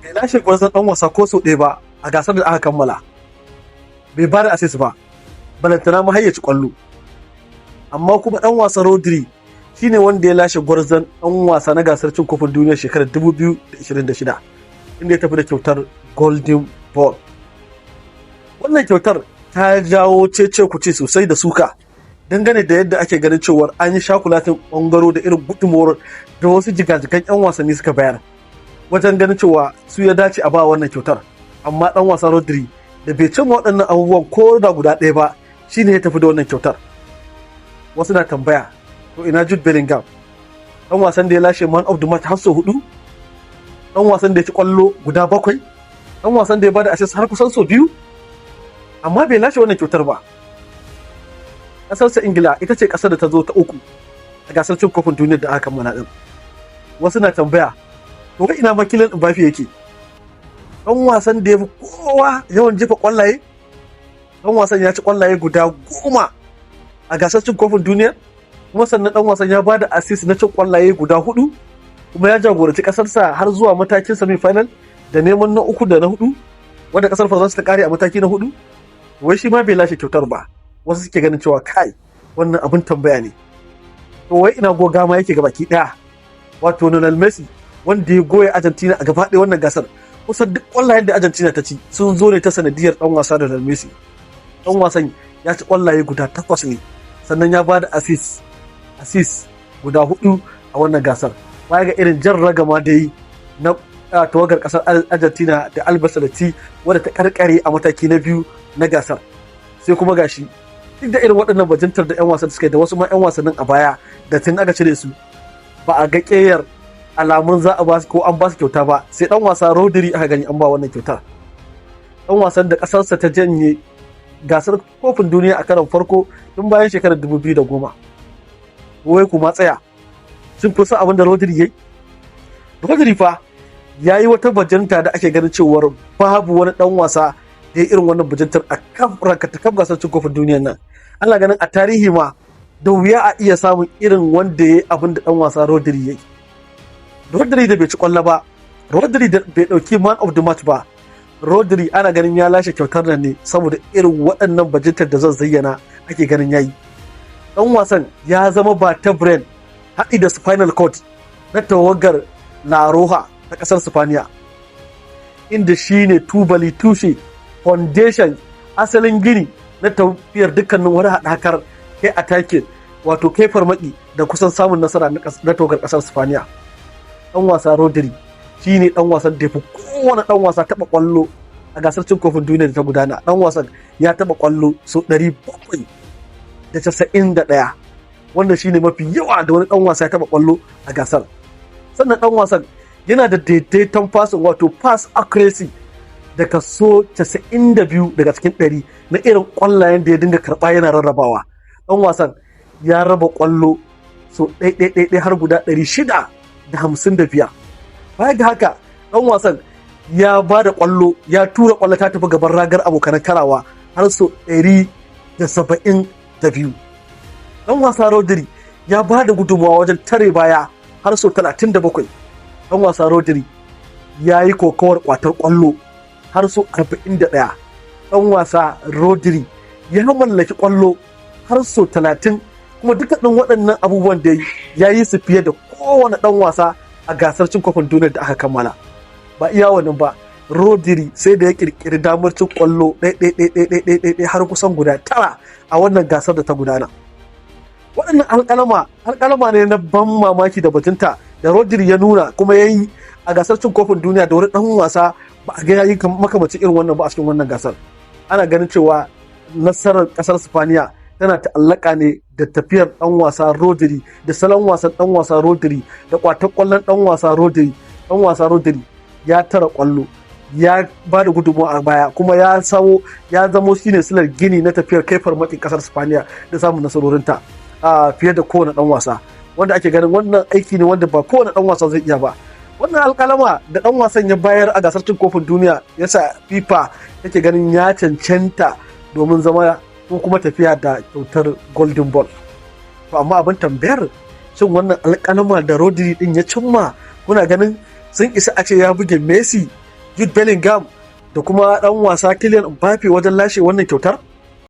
bai lashe gwarzon ɗan wasa ko sau ɗaya ba a gasar da aka kammala, bai ba da assist ba, balantana ma hayyaci ƙwallo. Amma kuma ɗan wasa Rodri shine wanda ya lashe gwarzon ɗan wasa na gasar cin kofin duniya shekarar 2026, inda ya tafi da kyautar Golden Ball. Wannan kyautar ta jawo cece-kuce sosai da suka dangane da yadda ake ganin cewar an yi shakulatin ɓangaro da irin gudunmawar da wasu jigajigan 'yan wasanni suka bayar wajen ganin cewa su ya dace a ba wannan kyautar. Amma ɗan wasa Rodri da bai cimma waɗannan abubuwan ko da guda ɗaya ba shine ya tafi da wannan kyautar. Wasu na tambaya, to ina Jude Bellingham, ɗan wasan da ya lashe man of the match har sau 4, ɗan wasan da ya ci ƙwallo guda 7, ɗan wasan da ya bada assist har kusan sau 2, amma bai lashe wannan kyautar ba. Ƙasarsa Ingila ita ce ƙasar da ta zo ta 3 a gasar cin kofin duniyar da aka kammala din. Wasu na tambaya, to ina makilin Mbappé yake, ɗan wasan da ya fi kowa yawan jefa ƙwallaye, ɗan wasan ya ci ƙwallaye guda 10 a gasar cin kofin duniya, kuma sannan ɗan wasan ya bada assist na cin ƙwallaye guda 4, kuma ya jagoranci ƙasarsa har zuwa matakin semi final da neman na 3 da na 4, wanda ƙasar Faransa ta kare a mataki na 4. Wai shi ma bai lashe kyautar ba. Wasu suke ganin cewa kai wannan abin tambaya ne. To wai ina goga ma yake gabaki daya, wato Lionel Messi wanda ya goya Argentina a gaba ɗaya wannan gasar. Kusan duk ƙwallayen da Argentina ta ci sun zo ne ta sanadiyar ɗan wasa Lionel Messi. Ɗan wasan ya ci ƙwallaye guda 8 ne, sannan ya bada assist guda 4 a wannan gasar. Baya ga irin jan ragama da yi na tawagar ƙasar Argentina da Albasalati wadda ta karkare a mataki na 2 na gasar. Sai kuma gashi duk da irin waɗannan bajintar da 'yan wasan suka yi da wasu ma 'yan wasannin a baya da tun aka cire su, ba a ga ƙeyar alamun za a ba su ko an ba su kyauta ba, sai ɗan wasa Rodri aka gani an ba wannan kyautar. Ɗan wasan da ƙasarsa ta janye gasar kofin duniya a karon farko tun bayan shekarar 2010. Wai kuma tsaya, sun fi son abin da Rodri ya yi? Rodri fa ya yi wata bajinta da ake ganin cewar babu wani ɗan wasa da ya irin wannan bajintar a kan rankatakaf gasar cin kofin duniya nan. Ana ganin a tarihi ma da wuya a iya samun irin wanda ya yi abin da ɗan wasa Rodri ya yi. Rodri da bai ci ƙwallo ba, Rodri da bai ɗauki man of the match ba, Rodri ana ganin ya lashe kyautar nan ne saboda irin waɗannan bajintar da zan zayyana ake ganin ya yi. Ɗan wasan ya zama ba ta brain haɗi da spinal cord na tawagar La Roja ta ƙasar Spaniya, inda shi ne tubali, tushe, foundation, asalin gini na tafiyar dukkanin wani haɗakar kai attacking, wato kai farmaki da kusan samun nasara na tawagar ƙasar Spaniya. Ɗan wasa Rodri shi ne ɗan wasan da ya fi kowane ɗan wasa taɓa ƙwallo a gasar cin kofin duniya da ta gudana. Ɗan wasan ya taɓa ƙwallo sau 791, wanda shi ne mafi yawa da wani ɗan wasa ya taɓa ƙwallo a gasar. Sannan ɗan wasan yana da daidaiton passing, wato pass accuracy da kaso 92 daga cikin 100 na irin ƙwallayen da ya dinga karɓa yana rarrabawa. Ɗan wasan ya raba ƙwallo sau ɗaiɗaiɗaiɗai har guda 655. Baya ga haka, ɗan wasan ya ba da ƙwallo, ya tura ƙwallo ta tafi gaban ragar abokan karawa har sau 172. Ɗan wasa Rodri ya ba da gudunmawa wajen tare baya har sau 37. Ɗan wasa Rodri ya yi kokawar ƙwatar ƙwallo har sau 41. Ɗan wasa Rodri ya mallaki ƙwallo har sau 30, kuma dukkanin waɗannan abubuwan da ya yi su fiye da kowane ɗan wasa a gasar cin kofin duniya da aka kammala. Ba iya wannan ba, Rodri sai da ya ƙirƙiri damar cin ƙwallo ɗaiɗaiɗaiɗaiɗaiɗaiɗai har kusan guda 9 a wannan gasar da ta gudana. Waɗannan alƙalama ne na ban mamaki da bajinta da Rodri ya nuna kuma ya yi a gasar cin kofin duniya da wani ɗan wasa ba a ga yayi makamacin irin wannan ba a cikin wannan gasar. Ana ganin cewa nasarar ƙasar Spaniya tana ta'allaka ne da tafiyar ɗan wasa Rodri, da salon wasan ɗan wasa Rodri, da ƙwatar ƙwallon ɗan wasa Rodri. Ɗan wasa Rodri ya tara ƙwallo, ya ba da gudunmawa a baya, kuma ya zamo shine silar gini na tafiyar kai farmakin ƙasar Spaniya da samun nasarorinta fiye da kowane ɗan wasa, wanda ake ganin wannan aiki ne wanda ba kowane ɗan wasa zai iya ba. Wannan alƙalama da ɗan wasan ya bayar a gasar cin kofin duniya ya sa FIFA yake ganin ya cancanta domin zama ko kuma tafiya da kyautar Golden Ball. To amma abin tambayar, shin wannan alƙalama da Rodri din ya cimma kuna ganin sun isa a ce ya buge Messi Jude Bellingham da kuma ɗan wasa Kylian Mbappé wajen lashe wannan kyautar?